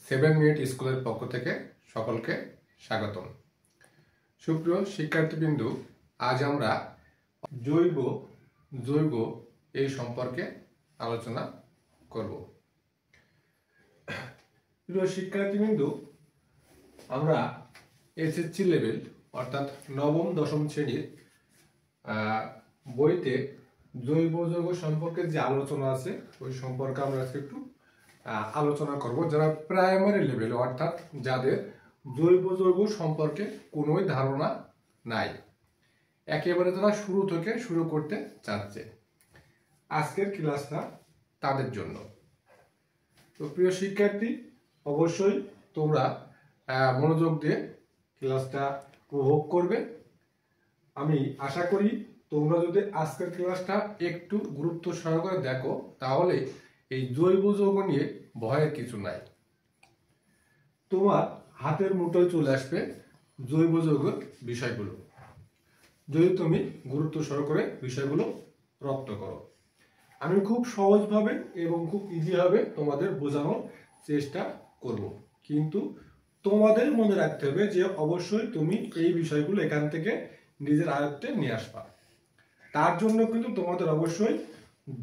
7 minute স্কুলের পক্ষ থেকে সকলকে স্বাগতম। সুপ্রিয় শিক্ষার্থীবৃন্দ, আজ আমরা জৈব যৌগ এই সম্পর্কে আলোচনা করব। প্রিয় শিক্ষার্থীবৃন্দ, আমরা এসএসসি লেভেল অর্থাৎ নবম দশম শ্রেণীর বইতে জৈব যৌগ সম্পর্কে যে আলোচনা আছে ওই সম্পর্কে আমরা আজকে একটু আলোচনা করব। যারা প্রাইমারি লেভেল অর্থাৎ যাদের জৈব যৌগ সম্পর্কে কোনোই ধারণা নাই, একেবারে তারা শুরু থেকে শুরু করতে চাচ্ছে, আজকের ক্লাসটা তাদের জন্য। তো প্রিয় শিক্ষার্থী, অবশ্যই তোমরা মনোযোগ দিয়ে ক্লাসটা উপভোগ করবে। আমি আশা করি তোমরা যদি আজকের ক্লাসটা একটু গুরুত্ব সহকারে দেখো, তাহলে এই জৈব যৌগ নিয়ে ভয়ের কিছু নাই, তোমার হাতের মুঠোয় চলে আসবে জৈব যৌগের বিষয়গুলো, যদি তুমি গুরুত্ব সহকারে বিষয়গুলো রপ্ত করো। আমি খুব সহজভাবে এবং খুব ইজিভাবে তোমাদের বোঝানোর চেষ্টা করব, কিন্তু তোমাদের মনে রাখতে হবে যে অবশ্যই তুমি এই বিষয়গুলো এখান থেকে নিজের আয়ত্তে নিয়ে আসবা। তার জন্য কিন্তু তোমাদের অবশ্যই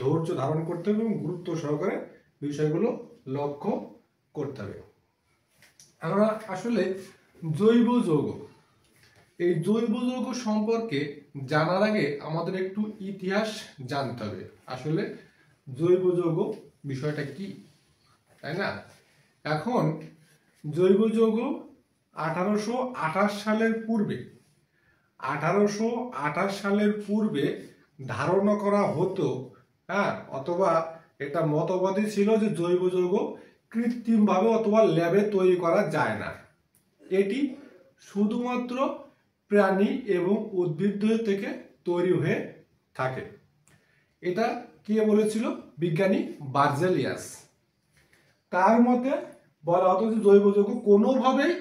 ধৈর্য ধারণ করতে হবে এবং গুরুত্ব সহকারে বিষয়গুলো লক্ষ্য করতে হবে। আমরা আসলে জৈব যৌগ, এই জৈব যৌগ সম্পর্কে জানার আগে আমাদের একটু ইতিহাস জানতে হবে। আসলে জৈব যৌগ বিষয়টা কি, তাই না? এখন জৈব যৌগ 1828 সালের পূর্বে 1828 সালের পূর্বে ধারণা করা হতো, অথবা এটা মতবাদী ছিল যে জৈব যৌগ কৃত্রিমভাবে অথবা ল্যাবে তৈরি করা যায় না, এটি শুধুমাত্র প্রাণী এবং উদ্ভিদ থেকে তৈরি হয়ে থাকে। এটা কে বলেছিল? বিজ্ঞানী বার্জেলিয়াস। তার মতে বলা হতো যে জৈব যৌগ কোনোভাবেই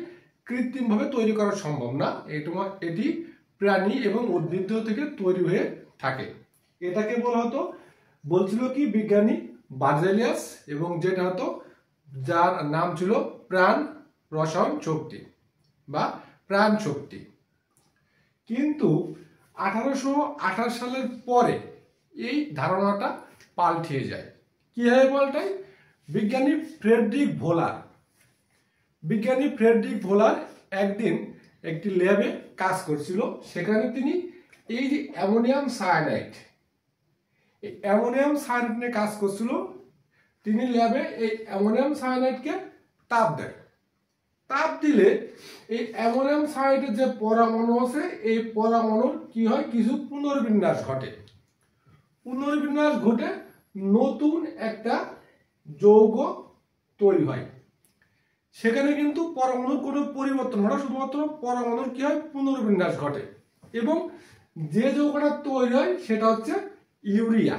কৃত্রিমভাবে তৈরি করা সম্ভব না, এটি প্রাণী এবং উদ্ভিদ থেকে তৈরি হয়ে থাকে। এটাকে বলা হতো, বলছিল কি বিজ্ঞানী বার্জেলিয়াস, এবং যেটা হতো যার নাম ছিল প্রাণ রসায়ন শক্তি বা প্রাণ শক্তি। কিন্তু 1828 সালের পরে এই ধারণাটা পাল্টে যায়। কিভাবে পাল্টায়? বিজ্ঞানী ফ্রেডরিক ভোলার একদিন একটি ল্যাবে কাজ করছিল। সেখানে তিনি এই যে অ্যামোনিয়াম সায়ানাইড নিয়ে কাজ করছিল। তিনি ল্যাবে এই অ্যামোনিয়াম সায়ানাইডকে তাপ দেয়। তাপ দিলে এই অ্যামোনিয়াম সায়ানাইডের যে পরমাণু আছে, এই পরমাণুর কি হয়? কিছু পুনর্বিন্যাস ঘটে নতুন একটা যৌগ তৈরি হয়। সেখানে কিন্তু পরমাণুর কোনো পরিবর্তন হয় না, শুধুমাত্র পরমাণুর কি হয়? পুনর্বিন্যাস ঘটে, এবং যে যৌগটা তৈরি হয় সেটা হচ্ছে ইউরিয়া।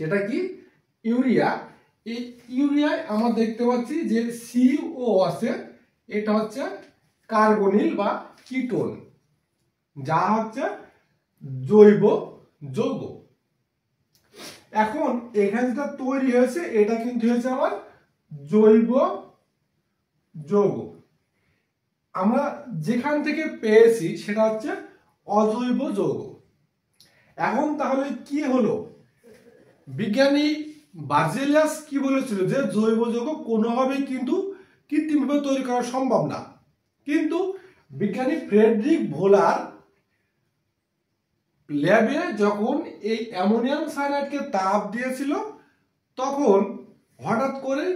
সেটা কি? ইউরিয়া। এই ইউরিয়ায় আমরা দেখতে পাচ্ছি যে CO আছে, এটা হচ্ছে কার্বনিল বা কিটোন, যা হচ্ছে জৈব যৌগ। এখন এখানে যেটা তৈরি হয়েছে এটা কিন্তু হয়েছে আমার জৈব যৌগ। আমরা যেখান থেকে পেয়েছি সেটা হচ্ছে অজৈব যৌগ। এখন তাহলে কি হলো? বিজ্ঞানী বার্জেলিয়াস কি বলেছিল? যে জৈব যৌগ কোনোভাবেই কিন্তু কৃত্রিমভাবে তৈরি করা সম্ভব না। কিন্তু বিজ্ঞানী ফ্রেডরিক ভোলার ল্যাবে যখন এই অ্যামোনিয়াম সায়ানাইডকে তাপ দিয়েছিল, তখন হঠাৎ করে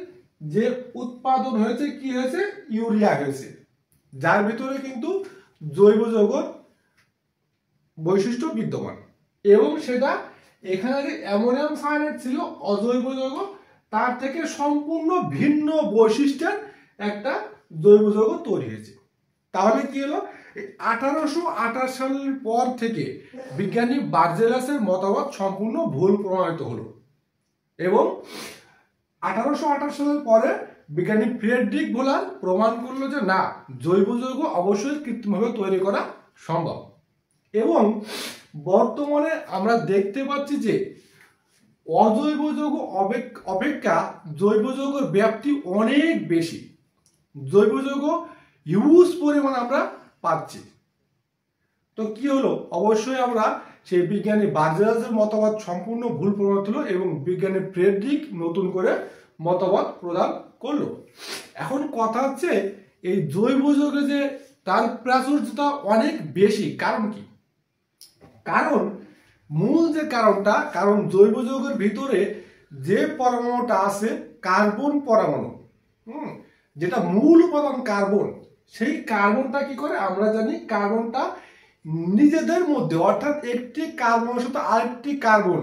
যে উৎপাদন হয়েছে, কি হয়েছে? ইউরিয়া হয়েছে, যার ভিতরে কিন্তু জৈব যৌগের বৈশিষ্ট্য বিদ্যমান। এবং সেটা এখানে যে অ্যামোনিয়াম সায়ানাইড ছিল অজৈব যৌগ, তার থেকে সম্পূর্ণ ভিন্ন বৈশিষ্ট্যের একটা জৈব যৌগ তৈরি হয়েছে। তাহলে কি হলো? 1828 সালের পর থেকে বিজ্ঞানী বার্জেলিয়াসের মতবাদ সম্পূর্ণ ভুল প্রমাণিত হলো, এবং 1828 সালের পরে বিজ্ঞানী ফ্রেডরিক ভোলার প্রমাণ করলো যে না, জৈব যৌগ অবশ্যই কৃত্রিমভাবে তৈরি করা সম্ভব। এবং বর্তমানে আমরা দেখতে পাচ্ছি যে অজৈব যৌগ অপেক্ষা জৈব যৌগের ব্যাপ্তি অনেক বেশি, জৈব যৌগ হিউজ পরিমাণ আমরা পাচ্ছি। তো কি হলো, অবশ্যই আমরা সেই বিজ্ঞানী বার্জেলাসের মতবাদ সম্পূর্ণ ভুল প্রমাণিত হলো এবং বিজ্ঞানী ফ্রেডরিক নতুন করে মতবাদ প্রদান করলো। এখন কথা হচ্ছে এই জৈব যৌগে যে তার প্রাচুর্যতা অনেক বেশি, কারণ কি? কারণ মূল যে কারণটা, কারণ জৈব যৌগের ভিতরে যে পরমাণুটা আছে কার্বন পরমাণু, যেটা মূল উপাদান কার্বন, সেই কার্বনটা কি করে আমরা জানি, কার্বনটা নিজেদের মধ্যে অর্থাৎ একটি কার্বনের সাথে আরেকটি কার্বন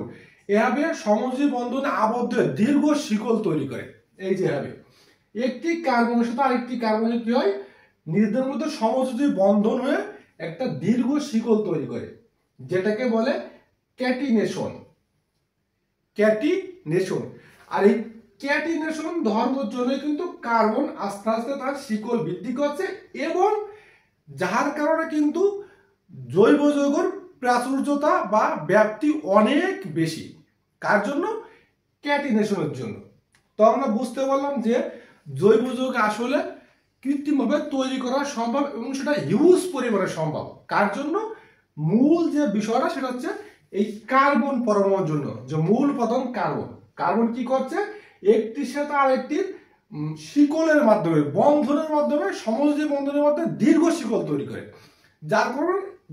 এভাবে সমযোজী বন্ধনে আবদ্ধ দীর্ঘ শিকল তৈরি করে। এই যে এভাবে একটি কার্বনের সাথে আরেকটি কার্বনের কি হয়, নিজেদের মধ্যে সমযোজী বন্ধন হয়ে একটা দীর্ঘ শিকল তৈরি করে, যেটাকে বলে ক্যাটিনেশন। ক্যাটিনেশন। আর এই ক্যাটিনেশন ধর্মের জন্য কিন্তু কার্বন আস্তে আস্তে তার শিকল বৃদ্ধি করছে এবং যার কারণে কিন্তু জৈব যৌগের প্রাচুর্যতা বা ব্যাপ্তি অনেক বেশি। কার জন্য? ক্যাটিনেশনের জন্য। তো আমরা বুঝতে পারলাম যে জৈব যৌগ আসলে কৃত্রিমভাবে তৈরি করা সম্ভব এবং সেটা হিউজ পরিমাণে সম্ভব। কার জন্য? মূল যে বিষয়টা সেটা হচ্ছে এই কার্বন পরমাণুর জন্য, যে মূল উপাদান কার্বন। কার্বন কি করছে, একটির সাথে আরেকটির শিকলের মাধ্যমে, বন্ধনের মাধ্যমে, সমযোজী বন্ধনের মাধ্যমে দীর্ঘ শিকল তৈরি করে,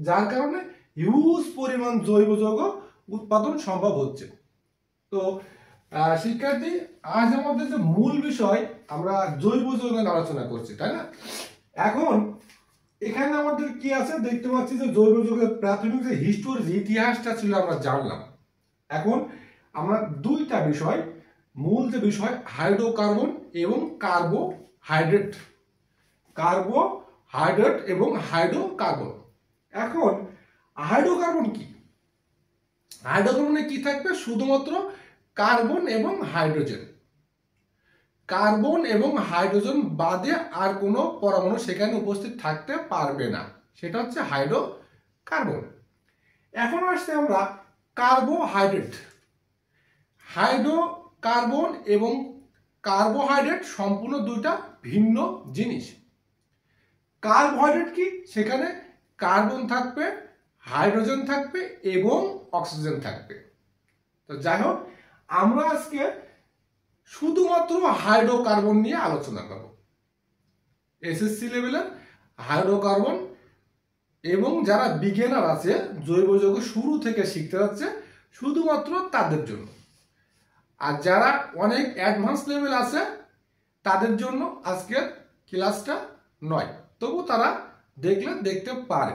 যার কারণে হিউজ পরিমাণ জৈব যৌগ উৎপাদন সম্ভব হচ্ছে। তো শিক্ষার্থী, আজ আমাদের যে মূল বিষয় আমরা জৈব যৌগ নিয়ে আলোচনা করছি, তাই না? এখন এখানে আমাদের কি আছে দেখতে পাচ্ছি যে জৈব যৌগের প্রাথমিক যে হিস্টোরি, ইতিহাসটা ছিল আমরা জানলাম। এখন আমরা দুইটা বিষয়, মূল যে বিষয় হাইড্রোকার্বন এবং কার্বোহাইড্রেট, কার্বোহাইড্রেট এবং হাইড্রোকার্বন। এখন হাইড্রোকার্বন কি? হাইড্রোকার্বনে কি থাকবে? শুধুমাত্র কার্বন এবং হাইড্রোজেন। কার্বন এবং হাইড্রোজেন বাদে আর কোনো পরমাণু সেখানে উপস্থিত থাকতে পারবে না, সেটা হচ্ছে হাইড্রোকার্বন। এখন আসছে আমরা কার্বোহাইড্রেট। হাইড্রোকার্বন এবং কার্বোহাইড্রেট সম্পূর্ণ দুইটা ভিন্ন জিনিস। কার্বোহাইড্রেট কি? সেখানে কার্বন থাকবে, হাইড্রোজেন থাকবে এবং অক্সিজেন থাকবে। তো যাই হোক, আমরা আজকে শুধুমাত্র হাইড্রোকার্বন নিয়ে আলোচনা করব। এসএসসি লেভেলের হাইড্রোকার্বন এবং যারা বিগিনার আছে, জৈব যৌগ শুরু থেকে শিখতে যাচ্ছে, শুধুমাত্র তাদের জন্য। আর যারা অনেক অ্যাডভান্স লেভেল আছে তাদের জন্য আজকের ক্লাসটা নয়, তবু তারা দেখতে পারে।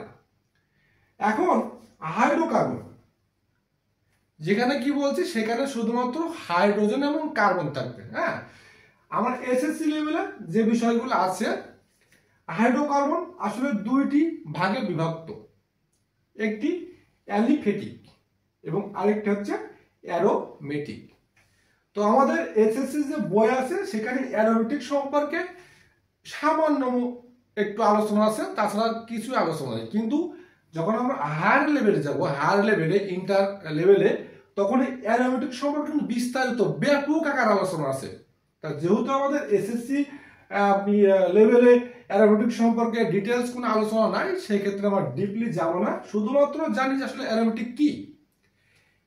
এখন হাইড্রোকার্বন যেখানে কি বলছি, সেখানে শুধুমাত্র হাইড্রোজেন এবং কার্বন থাকবে। হ্যাঁ, আমার এসএসসি লেভেলে যে বিষয়গুলো আছে, হাইড্রোকার্বন আসলে দুইটি ভাগে বিভক্ত, একটি অ্যালিফেটিক এবং আরেকটি হচ্ছে অ্যারোমেটিক। তো আমাদের এসএসসি যে বই আছে সেখানে অ্যারোমেটিক সম্পর্কে সামান্য একটু আলোচনা আছে, তাছাড়া কিছু আলোচনা নেই। কিন্তু যখন আমরা হায়ার লেভেলে যাব, হায়ার লেভেলে, ইন্টার লেভেলে, তখন অ্যারোমেটিক সম্পর্কে বিস্তারিত ব্যাপক আকার আলোচনা আছে। তা যেহেতু আমাদের এসএসসি লেভেলে অ্যারোমেটিক সম্পর্কে ডিটেলস কোনো আলোচনা নাই, সেই ক্ষেত্রে আমরা ডিপলি যাব না, শুধুমাত্র জানি যে আসলে অ্যারোমেটিক কি।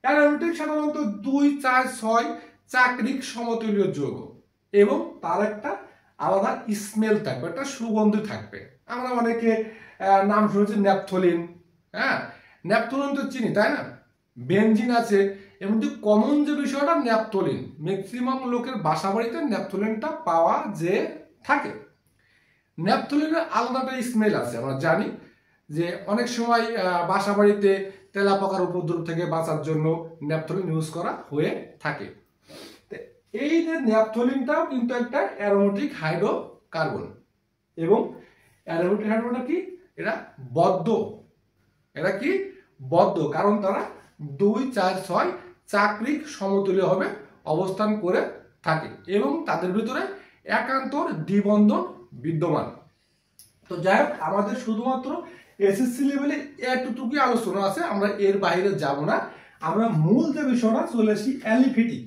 অ্যারোমেটিক সাধারণত 2, 4, 6 চাকরিক সমতুল্য যৌগ এবং তার একটা আলাদা স্মেল থাকবে, একটা সুগন্ধি থাকবে। আমরা অনেকে নাম শুনেছি ন্যাপথলিন। হ্যাঁ, ন্যাপথলিন তো চিনি, তাই না? বেনজিন আছে, এর মধ্যে কমন যে বিষয়টা ন্যাপথলিন। ম্যাক্সিমাম লোকের বাসা বাড়িতে ন্যাপথলিনটা পাওয়া যে থাকে। ন্যাপথলিনের আলাদা একটা স্মেল আছে। আমরা জানি যে অনেক সময় বাসা বাড়িতে তেলাপোকার উপদ্রব থেকে বাঁচার জন্য ন্যাপথলিন ইউজ করা হয়ে থাকে। এই যে ন্যাপথলিনটাও কিন্তু একটা অ্যারোমেটিক হাইড্রোকার্বন এবং অ্যারোমেটিক হাইড্রোকার্বন কি? এটা বদ্ধ। এটা কি? বদ্ধ, কারণ তারা 2, 4, 6 চাকরিক সমতুল্য হবে অবস্থান করে থাকে এবং তাদের ভিতরে একান্তর দ্বিবন্ধন বিদ্যমান। তো যাই হোক, আমাদের শুধুমাত্র এসএসসি লেভেলে এতটুকুই আলোচনা আছে, আমরা এর বাইরে যাব না। আমরা মূল যে বিষয়টা চলে আসি অ্যালিফেটিক।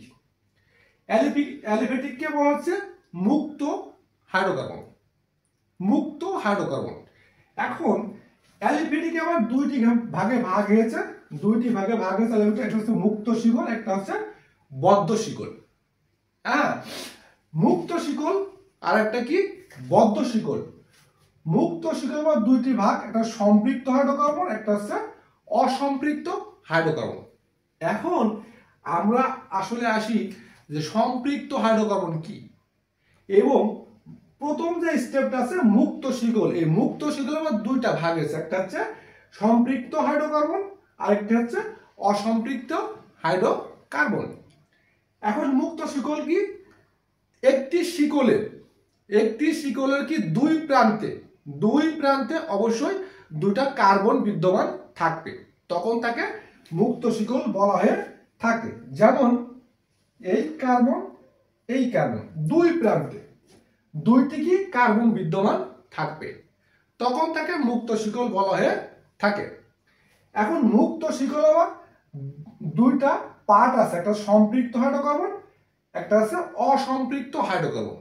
অ্যালিফেটিককে বলা হচ্ছে মুক্ত হাইড্রোকার্বন। মুক্ত হাইড্রোকার্বন। এখন অ্যালিফেটিক আবার দুইটি ভাগে ভাগ হয়েছে, একটা হচ্ছে মুক্ত শিকল, একটা হচ্ছে বদ্ধ শিকল। হ্যাঁ, মুক্ত শিকল আর একটা কি বদ্ধ শিকল। মুক্ত শিকল বা দুইটি ভাগ, একটা সম্পৃক্ত হাইড্রোকার্বন, একটা হচ্ছে অসম্পৃক্ত হাইড্রোকার্বন। এখন আমরা আসলে আসি যে সম্পৃক্ত হাইড্রোকার্বন কি, এবং প্রথম যে স্টেপটা আছে মুক্ত শিকল। এই মুক্ত শিকল আবার দুইটা ভাগ আছে, একটা হচ্ছে সম্পৃক্ত হাইড্রোকার্বন আর একটা হচ্ছে অসম্পৃক্ত হাইড্রোকার্বন। এখন মুক্ত শিকল কি, একটি শিকলের কি দুই প্রান্তে অবশ্যই দুটা কার্বন বিদ্যমান থাকবে, তখন তাকে মুক্ত শিকল বলা হয়ে থাকে। যেমন এই কার্বন দুই প্রান্তে দুইটি কি কার্বন বিদ্যমান থাকবে, তখন তাকে মুক্ত শিকল বলা হয়ে থাকে। এখন মুক্ত শিকল আবার দুইটা পার্ট আছে, একটা সম্পৃক্ত হাইড্রোকার্বন, একটা আছে অসম্পৃক্ত হাইড্রোকার্বন।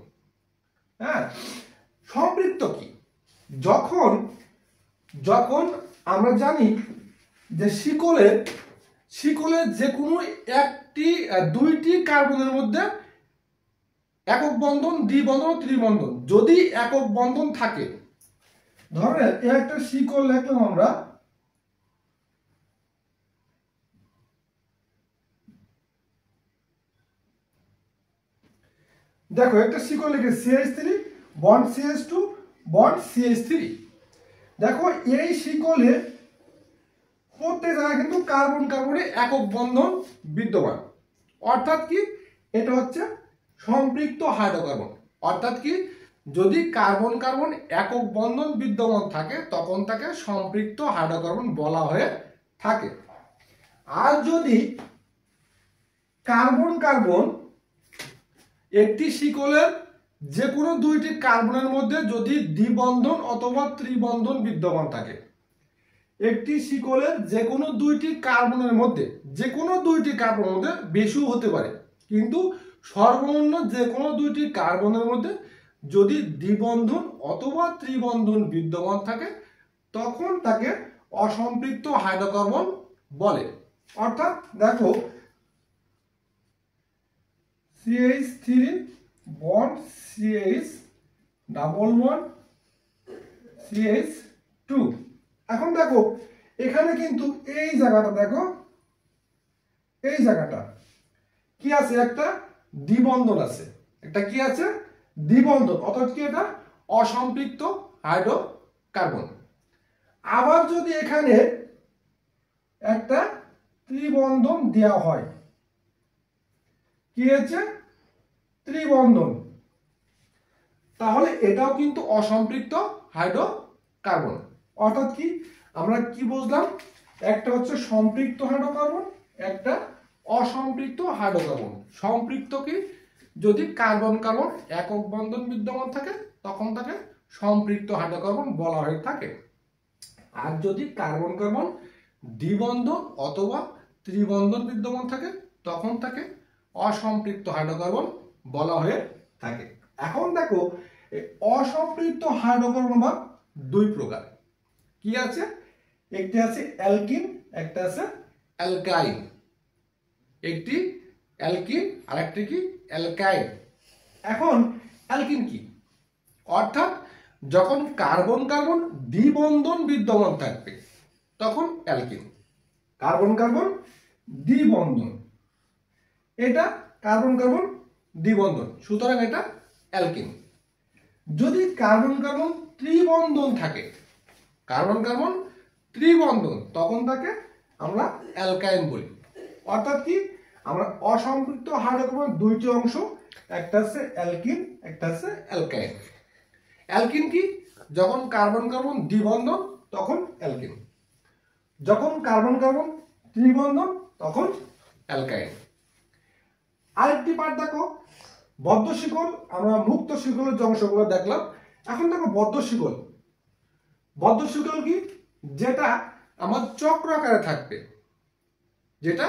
হ্যাঁ, সম্পৃক্ত কি, যখন আমরা জানি যে শিকলের যে কোনো দুইটি কার্বনের মধ্যে একক বন্ধন, দ্বিবন্ধন, ত্রিবন্ধন, যদি একক বন্ধন থাকে, ধরেন একটা শিকল লিখলাম আমরা, দেখো একটা শিকল লিখে CH3 bond CH2 bond CH3। দেখো এই শিকলে প্রত্যেক জায়গায় কিন্তু কার্বন কার্বনে একক বন্ধন বিদ্যমান, অর্থাৎ কি এটা হচ্ছে সম্পৃক্ত হাইড্রোকার্বন। অর্থাৎ কি, যদি কার্বন কার্বন একক বন্ধন বিদ্যমান থাকে তখন তাকে সম্পৃক্ত হাইড্রোকার্বন বলা হয়ে থাকে। আর যদি কার্বন কার্বন একটি শিকলের যে কোনো দুইটি কার্বনের মধ্যে যদি দ্বিবন্ধন অথবা ত্রিবন্ধন বিদ্যমান থাকে, একটি শিকলের যে কোনো দুইটি কার্বনের মধ্যে বেশিও হতে পারে, কিন্তু সর্বনিম্ন যে কোনো দুইটি কার্বনের মধ্যে যদি দ্বিবন্ধন অথবা ত্রিবন্ধন বিদ্যমান থাকে তখন তাকে অসম্পৃক্ত হাইড্রোকার্বন বলে। অর্থাৎ দেখো CH3 bond CH double bond CH2। এখন দেখো এখানে কিন্তু এই জায়গাটা, দেখো এই জায়গাটা কি আছে, একটা দ্বিবন্ধন আছে, একটা কি আছে দ্বিবন্ধন, অর্থাৎ কি এটা অসম্পৃক্ত হাইড্রোকার্বন। আবার যদি এখানে একটা ত্রিবন্ধন দেওয়া হয়, কি আছে ত্রিবন্ধন, তাহলে এটাও কিন্তু অসম্পৃক্ত হাইড্রোকার্বন। অর্থাৎ কি আমরা কি বুঝলাম, একটা হচ্ছে সম্পৃক্ত হাইড্রোকার্বন, একটা অসম্পৃক্ত হাইড্রোকার্বন। সম্পৃক্ত কি, যদি কার্বন কার্বন একক বন্ধন বিদ্যমান থাকে তখন তাকে সম্পৃক্ত হাইড্রোকার্বন বলা হয়ে থাকে। আর যদি কার্বন কার্বন দ্বিবন্ধন অথবা ত্রিবন্ধন বিদ্যমান থাকে তখন তাকে অসম্পৃক্ত হাইড্রোকার্বন বলা হয়ে থাকে। এখন দেখো অসম্পৃক্ত হাইড্রোকার্বন বা দুই প্রকার, কি আছে, একটি আছে অ্যালকিন, একটা আছে অ্যালকাইন। একটি অ্যালকিন আর একটি কি অ্যালকাইন। এখন অ্যালকিন কি, অর্থাৎ যখন কার্বন কার্বন দ্বিবন্ধন বিদ্যমান থাকবে তখন অ্যালকিন। কার্বন কার্বন দ্বিবন্ধন, এটা কার্বন কার্বন দ্বিবন্ধন, সুতরাং এটা অ্যালকিন। যদি কার্বন কার্বন ত্রিবন্ধন থাকে, কার্বন কার্বন ত্রিবন্ধন, তখন তাকে আমরা অ্যালকাইন বলি। অর্থাৎ কি, আমরা অসম্পৃক্ত হাইড্রোকার্বন দুইটি অংশ, একটা আছে অ্যালকিন, একটা আছে অ্যালকাইন। অ্যালকিন কি, যখন কার্বন কার্বন দ্বিবন্ধন তখন অ্যালকিন, যখন কার্বন কার্বন ত্রিবন্ধন তখন অ্যালকাইন। আরেকটি পার্ট দেখো বদ্ধ শিকল। আমরা মুক্ত শিকলের যে অংশগুলো দেখলাম, এখন দেখো বদ্ধ শিকল। বদ্ধ শিকল কি, যেটা আমার চক্র আকারে থাকবে, যেটা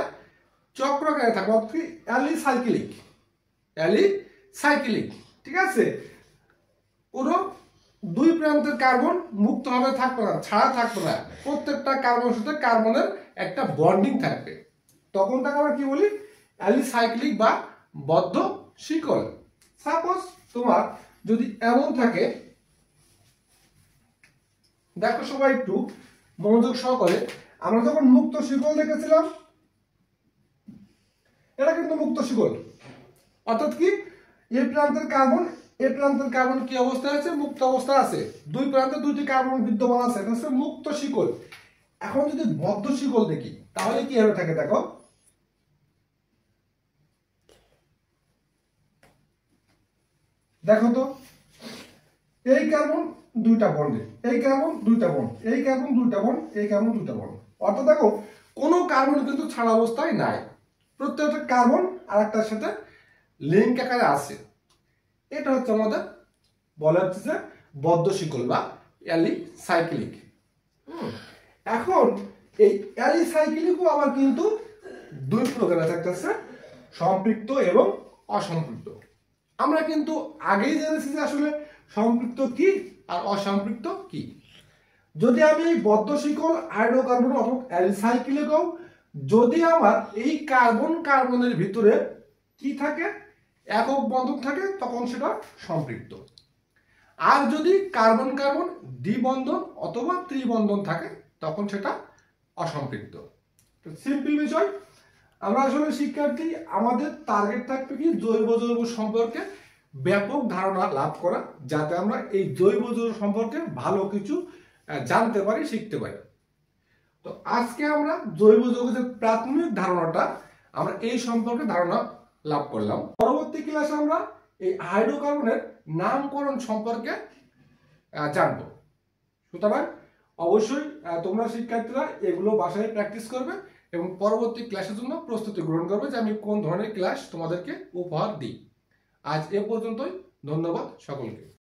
চক্রাকারে থাকবে, অর্থাৎ অ্যালিসাইক্লিক। অ্যালিসাইক্লিক, ঠিক আছে। কোনো দুই প্রান্তের কার্বন মুক্তভাবে থাকবে না, ছাড়া থাকবে না, প্রত্যেকটা কার্বনের সাথে কার্বনের একটা বন্ডিং থাকবে, তখন তাকে আমরা কি বলি? অ্যালিসাইক্লিক বা বদ্ধ শিকল। সাপোজ তোমার যদি এমন থাকে, দেখো সবাই একটু মনোযোগ সহকারে, আমরা যখন মুক্ত শিকল দেখেছিলাম, এটা কিন্তু মুক্ত শিকল, অর্থাৎ কি এই প্রান্তের কার্বন এই প্রান্তের কার্বন কি অবস্থায় আছে? মুক্ত অবস্থায় আছে, দুই প্রান্তে দুইটি কার্বন বিদ্যমান আছে, এটা হচ্ছে মুক্ত শিকল। এখন যদি বদ্ধ শিকল দেখি তাহলে কি হবে থাকে, দেখো দেখো তো, এই কার্বন দুইটা বন্ডে, এই কার্বন দুইটা বন্ড, এই কার্বন দুইটা বন্ড, এই কার্বন দুইটা বন্ড, অর্থাৎ দেখো কোনো কার্বন কিন্তু ছাড়া অবস্থায় নাই, প্রত্যেকটা কার্বন আর একটার সাথে লিঙ্ক আকারে আছে। এটা হচ্ছে আমাদের বলা হচ্ছে যে বদ্ধ শিকল বা অ্যালিসাইক্লিক। এখন এই অ্যালিসাইক্লিকও আবার কিন্তু দুই প্রকারের থাকতেছে, সম্পৃক্ত এবং অসম্পৃক্ত। আমরা কিন্তু আগেই জেনেছি যে আসলে সম্পৃক্ত কি আর অসম্পৃক্ত কি। যদি আমি এই বদ্ধ শিকল হাইড্রোকার্বন অথবা অ্যালিসাইক্লিকও যদি আমার এই কার্বন কার্বনের ভিতরে কি থাকে? একক বন্ধন থাকে, তখন সেটা সম্পৃক্ত। আর যদি কার্বন কার্বন দ্বিবন্ধন অথবা ত্রিবন্ধন থাকে, তখন সেটা অসম্পৃক্ত। সিম্পল বিষয়। আমরা আসলে শিক্ষার্থী, আমাদের টার্গেট থাকবে কি জৈব যৌগ সম্পর্কে ব্যাপক ধারণা লাভ করা, যাতে আমরা এই জৈব যৌগ সম্পর্কে ভালো কিছু জানতে পারি, শিখতে পারি। তো আজকে আমরা জৈব যৌগের প্রাথমিক ধারণাটা আমরা এই সম্পর্কে ধারণা লাভ করলাম। পরবর্তী ক্লাসে আমরা এই হাইড্রোকার্বনের নামকরণ সম্পর্কে জানবো। সুতরাং অবশ্যই তোমরা শিক্ষার্থীরা এগুলো বাসায় প্র্যাকটিস করবে এবং পরবর্তী ক্লাসের জন্য প্রস্তুতি গ্রহণ করবে যে আমি কোন ধরনের ক্লাস তোমাদেরকে উপহার দিই। আজ এ পর্যন্তই, ধন্যবাদ সকলকে।